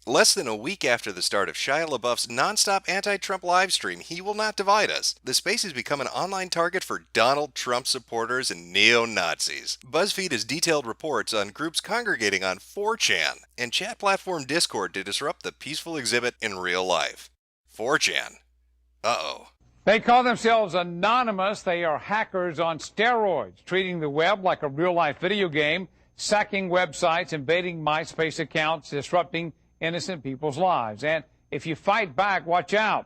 Less than a week after the start of Shia LaBeouf's nonstop anti-Trump livestream, He Will Not Divide Us, the space has become an online target for Donald Trump supporters and neo-Nazis. BuzzFeed has detailed reports on groups congregating on 4chan and chat platform Discord to disrupt the peaceful exhibit in real life. 4chan? Uh-oh. They call themselves anonymous. They are hackers on steroids, treating the web like a real-life video game, sacking websites, invading MySpace accounts, disrupting innocent people's lives. And if you fight back, watch out.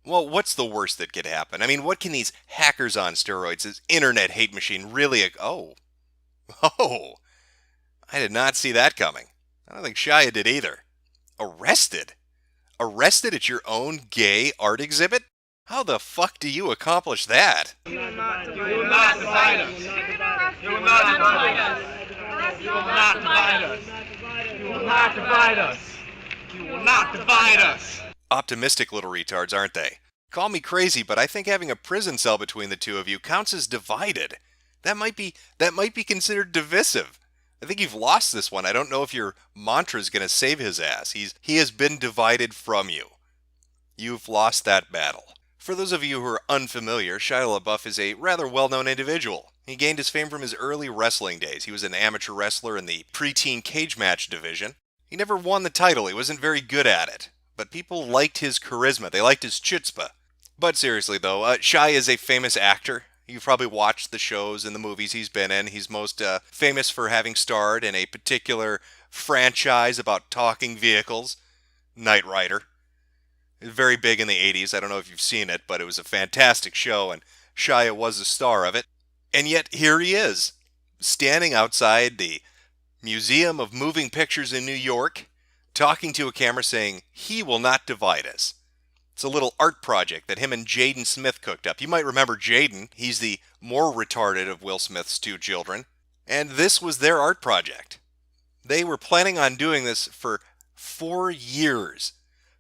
Well, what's the worst that could happen? I mean, what can these hackers on steroids, this internet hate machine, really... Oh. I did not see that coming. I don't think Shia did either. Arrested? Arrested at your own gay art exhibit? How the fuck do you accomplish that? You will not divide us. You will not divide us. You will not divide us. You will not divide us. You will not divide us. Optimistic little retards, aren't they? Call me crazy, but I think having a prison cell between the two of you counts as divided. That might be considered divisive. I think you've lost this one. I don't know if your mantra's going to save his ass. He has been divided from you. You've lost that battle. For those of you who are unfamiliar, Shia LaBeouf is a rather well-known individual. He gained his fame from his early wrestling days. He was an amateur wrestler in the preteen cage match division. He never won the title. He wasn't very good at it. But people liked his charisma. They liked his chutzpah. But seriously, though, Shia is a famous actor. You've probably watched the shows and the movies he's been in. He's most famous for having starred in a particular franchise about talking vehicles, Knight Rider. Very big in the 80s. I don't know if you've seen it, but it was a fantastic show, and Shia was the star of it. And yet, here he is, standing outside the Museum of Moving Pictures in New York, talking to a camera saying, "He will not divide us." It's a little art project that him and Jaden Smith cooked up. You might remember Jaden. He's the more retarded of Will Smith's two children. And this was their art project. They were planning on doing this for 4 years.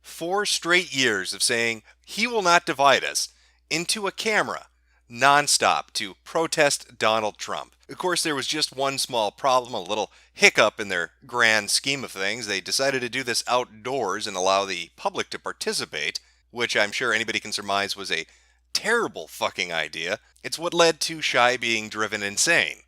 4 straight years of saying, "He will not divide us," into a camera, nonstop, to protest Donald Trump. Of course, there was just one small problem, a little hiccup in their grand scheme of things. They decided to do this outdoors and allow the public to participate, which I'm sure anybody can surmise was a terrible fucking idea. It's what led to Shia being driven insane.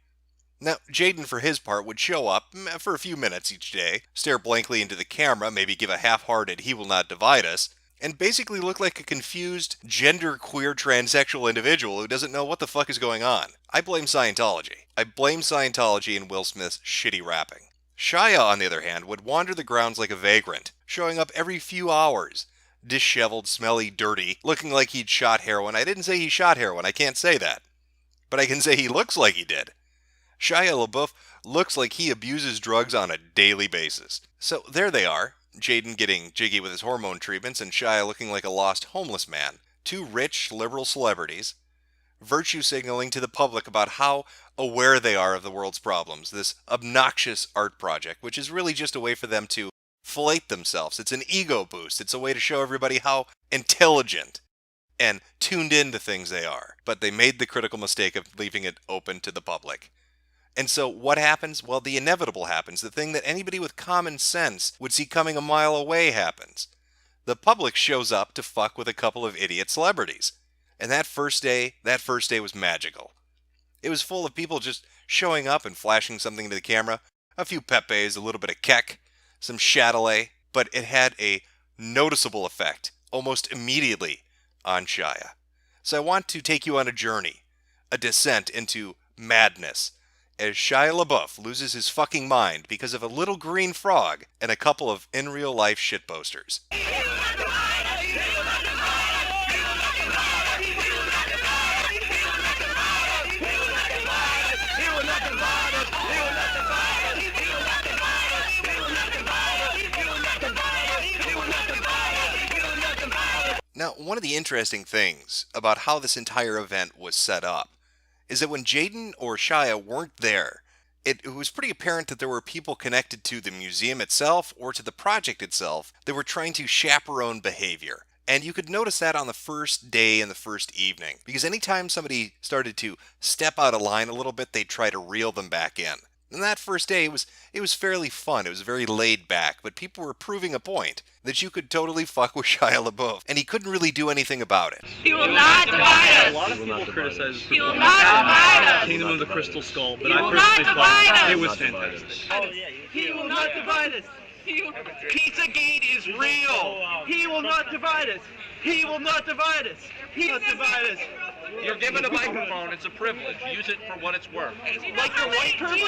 Now, Jaden, for his part, would show up for a few minutes each day, stare blankly into the camera, maybe give a half-hearted "He will not divide us," and basically look like a confused, genderqueer transsexual individual who doesn't know what the fuck is going on. I blame Scientology. I blame Scientology and Will Smith's shitty rapping. Shia, on the other hand, would wander the grounds like a vagrant, showing up every few hours, disheveled, smelly, dirty, looking like he'd shot heroin. I didn't say he shot heroin, I can't say that. But I can say he looks like he did. Shia LaBeouf looks like he abuses drugs on a daily basis. So there they are, Jaden getting jiggy with his hormone treatments and Shia looking like a lost homeless man. Two rich, liberal celebrities, virtue signaling to the public about how aware they are of the world's problems. This obnoxious art project, which is really just a way for them to flate themselves. It's an ego boost. It's a way to show everybody how intelligent and tuned into things they are. But they made the critical mistake of leaving it open to the public. And so what happens? Well, the inevitable happens. The thing that anybody with common sense would see coming a mile away happens. The public shows up to fuck with a couple of idiot celebrities. And that first day was magical. It was full of people just showing up and flashing something to the camera. A few Pepes, a little bit of Keck, some Chatelet, but it had a noticeable effect, almost immediately, on Shia. So I want to take you on a journey, a descent into madness, as Shia LaBeouf loses his fucking mind because of a little green frog and a couple of in-real-life shitposters. Now, one of the interesting things about how this entire event was set up is that when Jaden or Shia weren't there, it was pretty apparent that there were people connected to the museum itself or to the project itself that were trying to chaperone behavior. And you could notice that on the first day and the first evening, because anytime somebody started to step out of line a little bit, they'd try to reel them back in. And that first day, it was fairly fun. It was very laid back, but people were proving a point that you could totally fuck with Shia LaBeouf, and he couldn't really do anything about it. He will not divide us. A lot of people criticize He will not divide us. Kingdom of the Crystal Skull, but He I will not personally divide thought us. it was fantastic. He will not divide us. Pizzagate is real. He will not divide us. He will not divide us. He will not divide us. You're given a microphone, it's a privilege. Use it for what it's worth. Like your white privilege?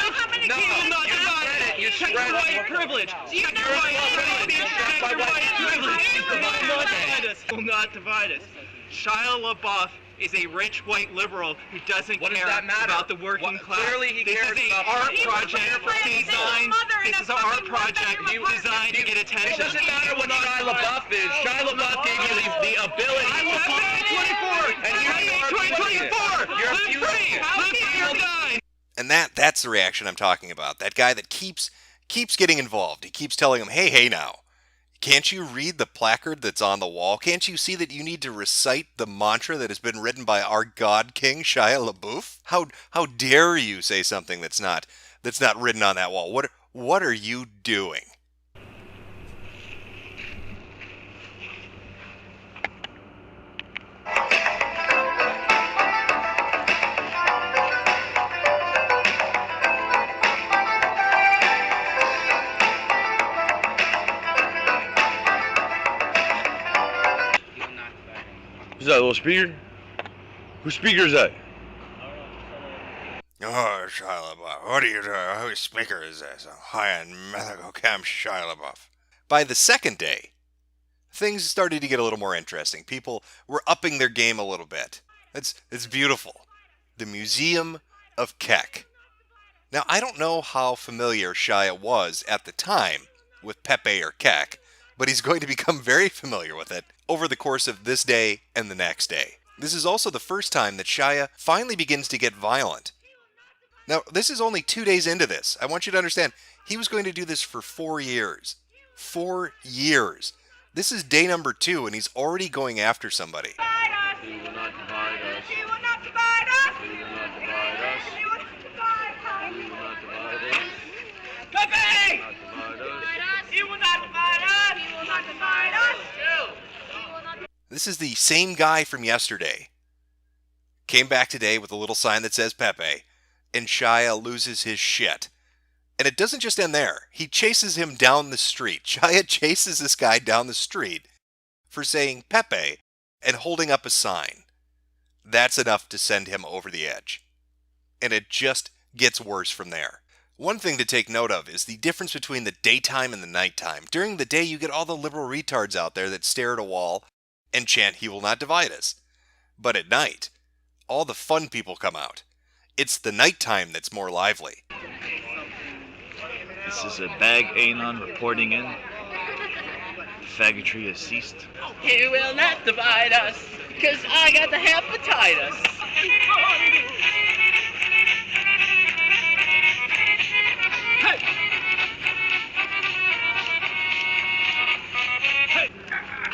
No, he will not divide us. Check your white privilege. Check your white privilege. Check your white privilege. He will not divide us. He will not divide us. Shia LaBeouf is a rich white liberal who doesn't care about the working class. Clearly he cares about art project designed. This is an art project designed to get attention. It doesn't matter what Shia LaBeouf is. Shia LaBeouf gave you the ability. I will fight 24. And here you are 2024. You're Live free. Live free or die. And that's the reaction I'm talking about. That guy that keeps getting involved. He keeps telling him, hey now. Can't you read the placard that's on the wall? Can't you see that you need to recite the mantra that has been written by our God King, Shia LaBeouf? How dare you say something that's not written on that wall? What are you doing? Is that a little speaker? Whose speaker is that? Oh, Shia LaBeouf, what are you doing? Whose speaker is this? A high-end mythical camp Shia LaBeouf. By the second day, things started to get a little more interesting. People were upping their game a little bit. It's beautiful. The Museum of Keck. Now, I don't know how familiar Shia was at the time with Pepe or Keck, but he's going to become very familiar with it over the course of this day and the next day. This is also the first time that Shia finally begins to get violent. Now, this is only 2 days into this. I want you to understand, he was going to do this for 4 years. 4 years. This is day number 2, and he's already going after somebody. He will not divide us. He will not divide us. He will not divide us. He will not divide us. He will not divide us. Pepe! He will not divide us. He will not divide us. This is the same guy from yesterday. Came back today with a little sign that says Pepe, and Shia loses his shit. And it doesn't just end there. He chases him down the street. Shia chases this guy down the street for saying Pepe and holding up a sign. That's enough to send him over the edge. And it just gets worse from there. One thing to take note of is the difference between the daytime and the nighttime. During the day, you get all the liberal retards out there that stare at a wall and chant, "He will not divide us." But at night, all the fun people come out. It's the nighttime that's more lively. This is a bag Anon reporting in. Faggotry has ceased. He will not divide us, because I got the hepatitis.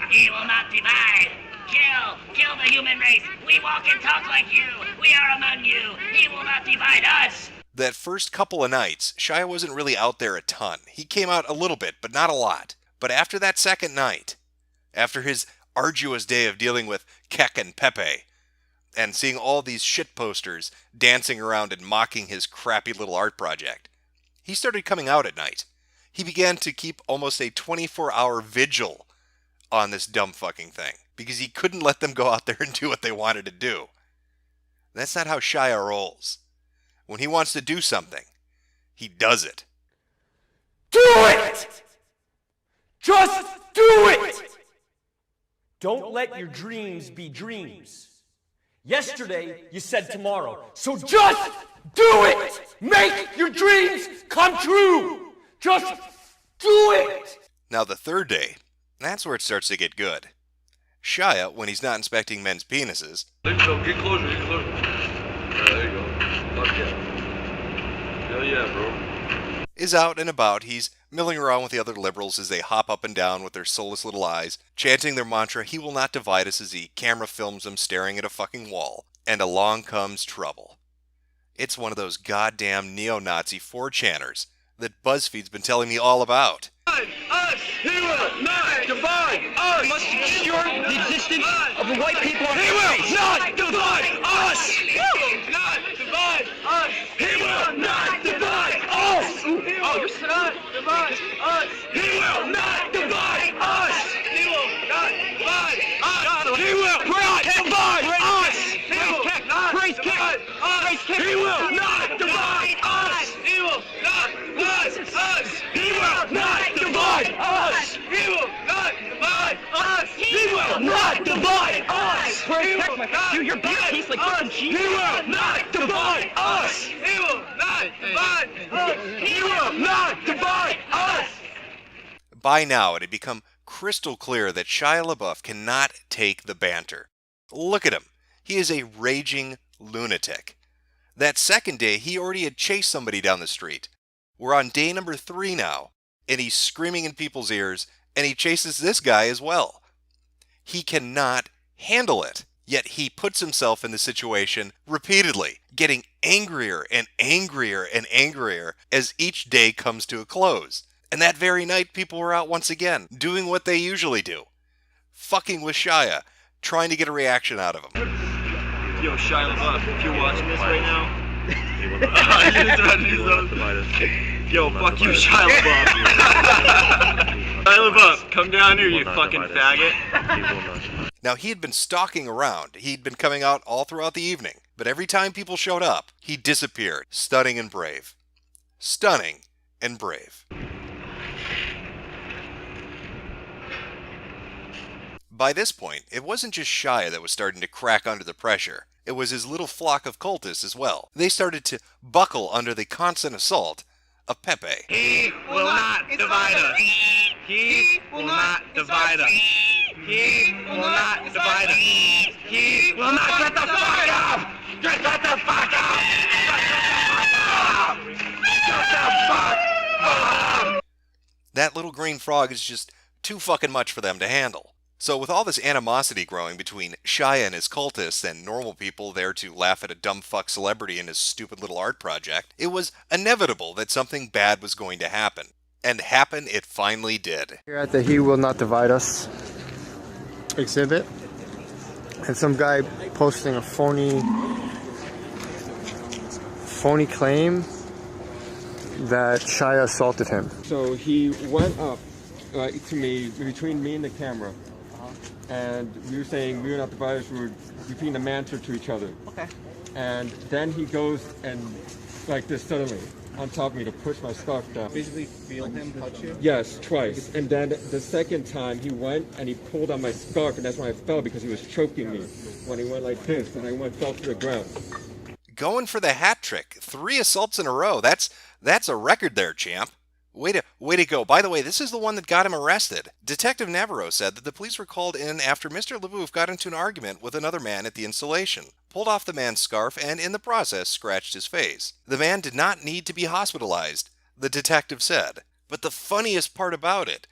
He will not divide. Kill the human race. We walk and talk like you. We are among you. He will not divide us. That first couple of nights, Shia wasn't really out there a ton. He came out a little bit, but not a lot. But after that second night, after his arduous day of dealing with Keck and Pepe, and seeing all these shit posters dancing around and mocking his crappy little art project, he started coming out at night. He began to keep almost a 24-hour vigil on this dumb fucking thing, because he couldn't let them go out there and do what they wanted to do. That's not how Shia rolls. When he wants to do something, he does it. Do it! Just do it! Don't let your dreams be dreams. Yesterday, you said tomorrow. So just do it! Make your dreams come true! Just do it! Now the third day, that's where it starts to get good. Shia, when he's not inspecting men's penises, Get closer, get closer. There you go. Fuck yeah. Hell yeah, bro. is out and about. He's milling around with the other liberals as they hop up and down with their soulless little eyes, chanting their mantra, "He will not divide us," as the camera films them staring at a fucking wall. And along comes trouble. It's one of those goddamn neo-Nazi 4chaners that BuzzFeed's been telling me all about. Us! He will not divide us! Must ensure the existence of the white people on He will not divide us! He will not divide us! He will not divide us! Oh, you're not divide us! He will not divide us! He will not divide us! He will not divide us! Praise kick! Praise kick! He will not divide us! He will not divide us! He will not divide us! He will not divide us! He will not divide us! Praise kick! Dude, your beer tastes like fucking cheese! He will not divide us! He will not divide us! He will not divide us! By now, it had become crystal clear that Shia LaBeouf cannot take the banter. Look at him. He is a raging lunatic. That second day, he already had chased somebody down the street. We're on day number 3 now, and he's screaming in people's ears, and he chases this guy as well. He cannot handle it. Yet he puts himself in the situation repeatedly, getting angrier and angrier and angrier as each day comes to a close. And that very night, people were out once again, doing what they usually do. Fucking with Shia, trying to get a reaction out of him. Yo, Shia LaBeouf, if you're watching this right now, yo, fuck you, Shia LaBeouf. Shia LaBeouf, come down here, you fucking faggot. Now, he had been stalking around. He'd been coming out all throughout the evening. But every time people showed up, he disappeared. Stunning and brave. Stunning and brave. By this point, it wasn't just Shia that was starting to crack under the pressure. It was his little flock of cultists as well. They started to buckle under the constant assault of Pepe. He will not divide us. He will not divide us. He will not divide us. He will not get the fuck up! Get the fuck up! Get the fuck up! That little green frog is just too fucking much for them to handle. So with all this animosity growing between Shia and his cultists and normal people there to laugh at a dumb fuck celebrity and his stupid little art project, it was inevitable that something bad was going to happen. And happen it finally did. Here at the He Will Not Divide Us exhibit, and some guy posting a phony claim that Shia assaulted him. So he went up to me, between me and the camera, and we were saying we were not dividers, we were repeating the mantra to each other. Okay. And then he goes and, like this suddenly, on top of me to push my scarf down. Basically feel him touch you? Yes, twice. And then the second time he went and he pulled on my scarf, and that's when I fell because he was choking me. When he went like this, and I fell to the ground. Going for the hat trick. 3 assaults in a row. That's a record there, champ. Way to go. By the way, this is the one that got him arrested. Detective Navarro said that the police were called in after Mr. LaBeouf got into an argument with another man at the installation, pulled off the man's scarf, and in the process scratched his face. The man did not need to be hospitalized, the detective said. But the funniest part about it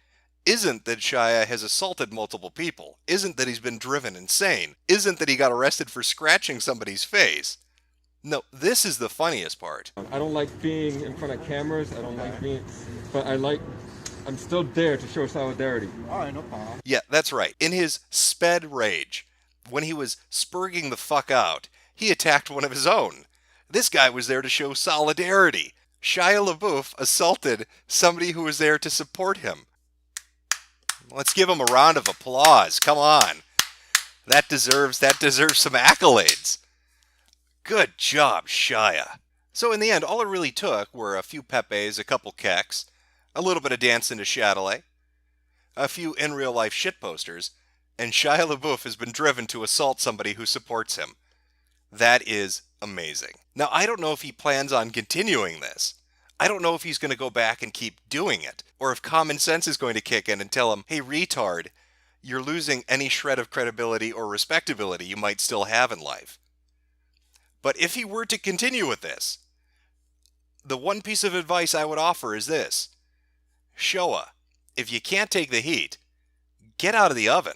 isn't that Shia has assaulted multiple people, isn't that he's been driven insane, isn't that he got arrested for scratching somebody's face. No, this is the funniest part. I don't like being in front of cameras, I don't like being, but I'm still there to show solidarity. Alright, no problem. Yeah, that's right. In his sped rage, when he was spurging the fuck out, he attacked one of his own. This guy was there to show solidarity. Shia LaBeouf assaulted somebody who was there to support him. Let's give him a round of applause. Come on. That deserves some accolades. Good job, Shia. So in the end, all it really took were a few Pepes, a couple keks, a little bit of dancing to Chatelet, a few in-real-life shitposters, and Shia LaBeouf has been driven to assault somebody who supports him. That is amazing. Now, I don't know if he plans on continuing this. I don't know if he's going to go back and keep doing it, or if common sense is going to kick in and tell him, hey, retard, you're losing any shred of credibility or respectability you might still have in life. But if he were to continue with this, the one piece of advice I would offer is this. Showa, if you can't take the heat, get out of the oven.